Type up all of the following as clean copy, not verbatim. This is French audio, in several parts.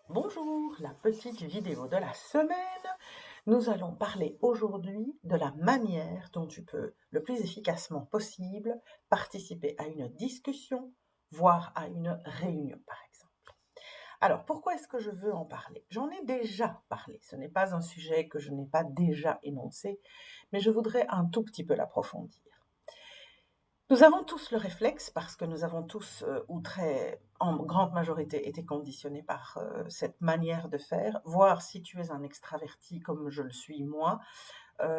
Bonjour, la petite vidéo de la semaine. Nous allons parler aujourd'hui de la manière dont tu peux le plus efficacement possible participer à une discussion, voire à une réunion par exemple. Alors pourquoi est-ce que je veux en parler? J'en ai déjà parlé, ce n'est pas un sujet que je n'ai pas déjà énoncé, mais je voudrais un tout petit peu l'approfondir. Nous avons tous le réflexe, parce que nous avons tous, ou très en grande majorité, été conditionnés par, cette manière de faire. Voire si tu es un extraverti comme je le suis moi,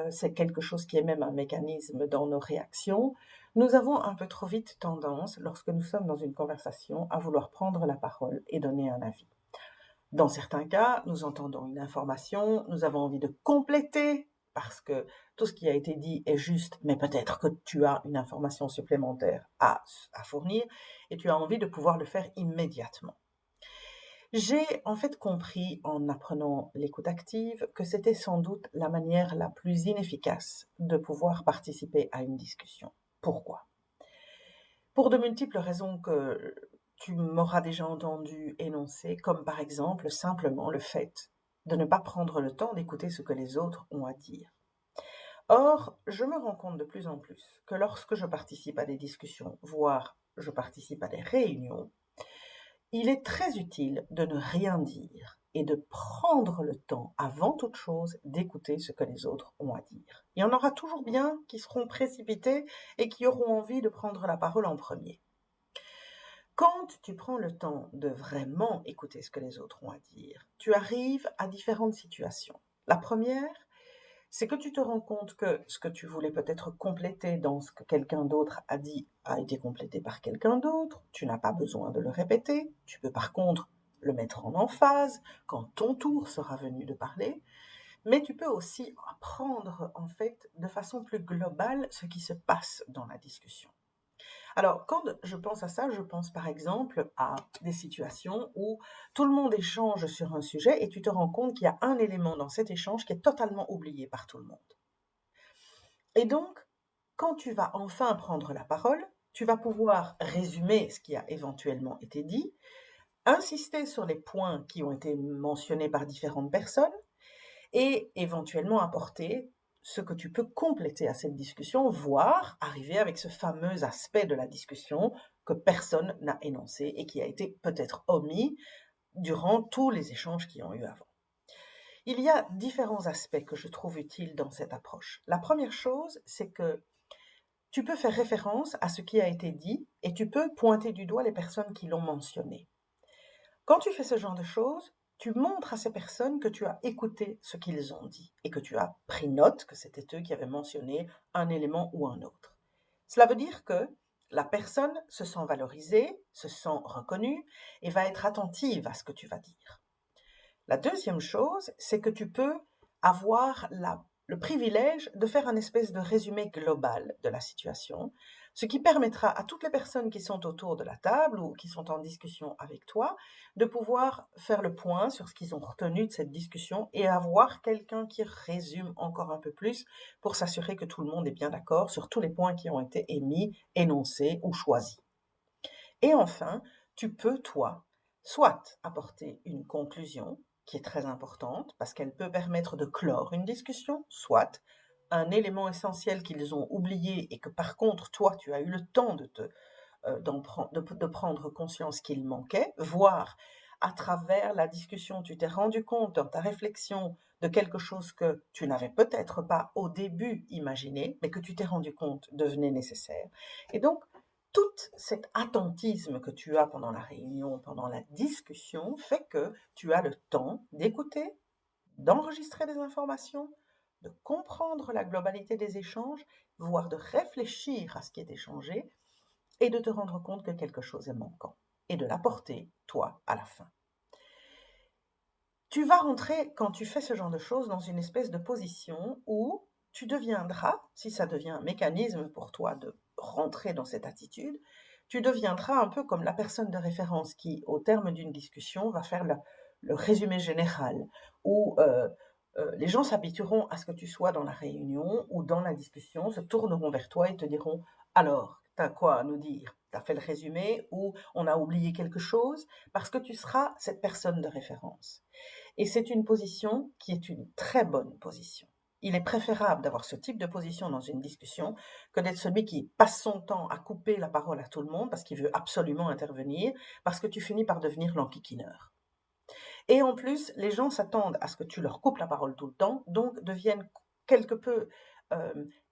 c'est quelque chose qui est même un mécanisme dans nos réactions. Nous avons un peu trop vite tendance, lorsque nous sommes dans une conversation, à vouloir prendre la parole et donner un avis. Dans certains cas, nous entendons une information, nous avons envie de compléter parce que tout ce qui a été dit est juste, mais peut-être que tu as une information supplémentaire à fournir et tu as envie de pouvoir le faire immédiatement. J'ai en fait compris en apprenant l'écoute active que c'était sans doute la manière la plus inefficace de pouvoir participer à une discussion. Pourquoi? Pour de multiples raisons que tu m'auras déjà entendu énoncer, comme par exemple simplement le fait de ne pas prendre le temps d'écouter ce que les autres ont à dire. Or, je me rends compte de plus en plus que lorsque je participe à des discussions, voire je participe à des réunions, il est très utile de ne rien dire et de prendre le temps, avant toute chose, d'écouter ce que les autres ont à dire. Il y en aura toujours bien qui seront précipités et qui auront envie de prendre la parole en premier. Quand tu prends le temps de vraiment écouter ce que les autres ont à dire, tu arrives à différentes situations. La première, c'est que tu te rends compte que ce que tu voulais peut-être compléter dans ce que quelqu'un d'autre a dit a été complété par quelqu'un d'autre. Tu n'as pas besoin de le répéter. Tu peux par contre le mettre en emphase quand ton tour sera venu de parler. Mais tu peux aussi apprendre en fait de façon plus globale ce qui se passe dans la discussion. Alors, quand je pense à ça, je pense par exemple à des situations où tout le monde échange sur un sujet et tu te rends compte qu'il y a un élément dans cet échange qui est totalement oublié par tout le monde. Et donc, quand tu vas enfin prendre la parole, tu vas pouvoir résumer ce qui a éventuellement été dit, insister sur les points qui ont été mentionnés par différentes personnes et éventuellement apporter ce que tu peux compléter à cette discussion, voire arriver avec ce fameux aspect de la discussion que personne n'a énoncé et qui a été peut-être omis durant tous les échanges qui ont eu avant. Il y a différents aspects que je trouve utiles dans cette approche. La première chose, c'est que tu peux faire référence à ce qui a été dit et tu peux pointer du doigt les personnes qui l'ont mentionné. Quand tu fais ce genre de choses, tu montres à ces personnes que tu as écouté ce qu'ils ont dit et que tu as pris note que c'était eux qui avaient mentionné un élément ou un autre. Cela veut dire que la personne se sent valorisée, se sent reconnue et va être attentive à ce que tu vas dire. La deuxième chose, c'est que tu peux avoir le privilège de faire un espèce de résumé global de la situation, ce qui permettra à toutes les personnes qui sont autour de la table ou qui sont en discussion avec toi de pouvoir faire le point sur ce qu'ils ont retenu de cette discussion et avoir quelqu'un qui résume encore un peu plus pour s'assurer que tout le monde est bien d'accord sur tous les points qui ont été émis, énoncés ou choisis. Et enfin, tu peux, toi, soit apporter une conclusion qui est très importante parce qu'elle peut permettre de clore une discussion, soit un élément essentiel qu'ils ont oublié et que par contre, toi, tu as eu le temps de prendre conscience qu'il manquait, voire à travers la discussion, tu t'es rendu compte dans ta réflexion de quelque chose que tu n'avais peut-être pas au début imaginé, mais que tu t'es rendu compte devenait nécessaire. Et donc, tout cet attentisme que tu as pendant la réunion, pendant la discussion, fait que tu as le temps d'écouter, d'enregistrer des informations, de comprendre la globalité des échanges, voire de réfléchir à ce qui est échangé, et de te rendre compte que quelque chose est manquant, et de l'apporter, toi, à la fin. Tu vas rentrer, quand tu fais ce genre de choses, dans une espèce de position où tu deviendras, si ça devient un mécanisme pour toi de rentrer dans cette attitude, tu deviendras un peu comme la personne de référence qui, au terme d'une discussion, va faire le résumé général, où les gens s'habitueront à ce que tu sois dans la réunion ou dans la discussion, se tourneront vers toi et te diront « Alors, t'as quoi à nous dire ?» tu as fait le résumé ou on a oublié quelque chose, parce que tu seras cette personne de référence. Et c'est une position qui est une très bonne position. Il est préférable d'avoir ce type de position dans une discussion que d'être celui qui passe son temps à couper la parole à tout le monde parce qu'il veut absolument intervenir, parce que tu finis par devenir l'enquiquineur. Et en plus, les gens s'attendent à ce que tu leur coupes la parole tout le temps, donc deviennent quelque peu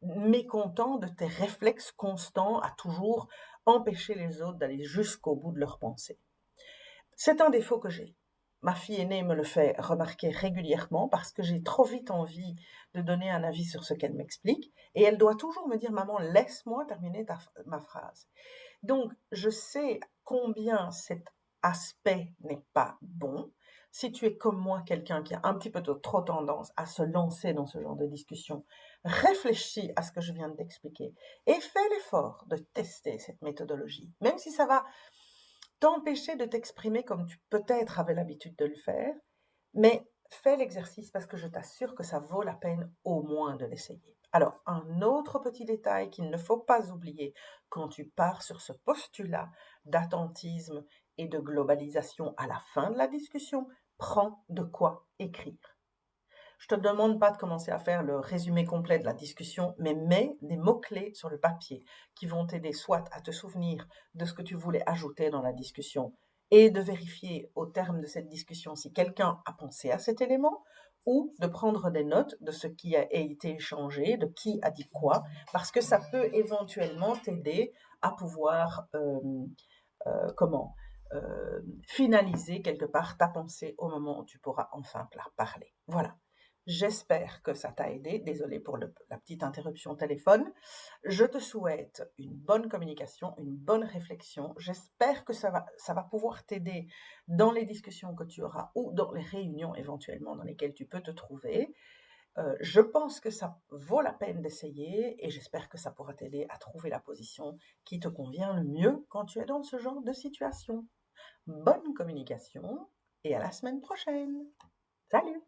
mécontents de tes réflexes constants à toujours empêcher les autres d'aller jusqu'au bout de leur pensée. C'est un défaut que j'ai. Ma fille aînée me le fait remarquer régulièrement parce que j'ai trop vite envie de donner un avis sur ce qu'elle m'explique et elle doit toujours me dire: «Maman, laisse-moi terminer ma phrase». Donc, je sais combien cet aspect n'est pas bon. Si tu es comme moi, quelqu'un qui a un petit peu trop tendance à se lancer dans ce genre de discussion, réfléchis à ce que je viens de t'expliquer et fais l'effort de tester cette méthodologie, même si ça va t'empêcher de t'exprimer comme tu peut-être avais l'habitude de le faire, mais fais l'exercice parce que je t'assure que ça vaut la peine au moins de l'essayer. Alors, un autre petit détail qu'il ne faut pas oublier quand tu pars sur ce postulat d'attentisme et de globalisation à la fin de la discussion, prends de quoi écrire. Je te demande pas de commencer à faire le résumé complet de la discussion, mais mets des mots-clés sur le papier qui vont t'aider soit à te souvenir de ce que tu voulais ajouter dans la discussion et de vérifier au terme de cette discussion si quelqu'un a pensé à cet élément, ou de prendre des notes de ce qui a été échangé, de qui a dit quoi, parce que ça peut éventuellement t'aider à pouvoir finaliser quelque part ta pensée au moment où tu pourras enfin parler. Voilà. J'espère que ça t'a aidé. Désolée pour la petite interruption au téléphone. Je te souhaite une bonne communication, une bonne réflexion. J'espère que ça va pouvoir t'aider dans les discussions que tu auras ou dans les réunions éventuellement dans lesquelles tu peux te trouver. Je pense que ça vaut la peine d'essayer et j'espère que ça pourra t'aider à trouver la position qui te convient le mieux quand tu es dans ce genre de situation. Bonne communication et à la semaine prochaine. Salut!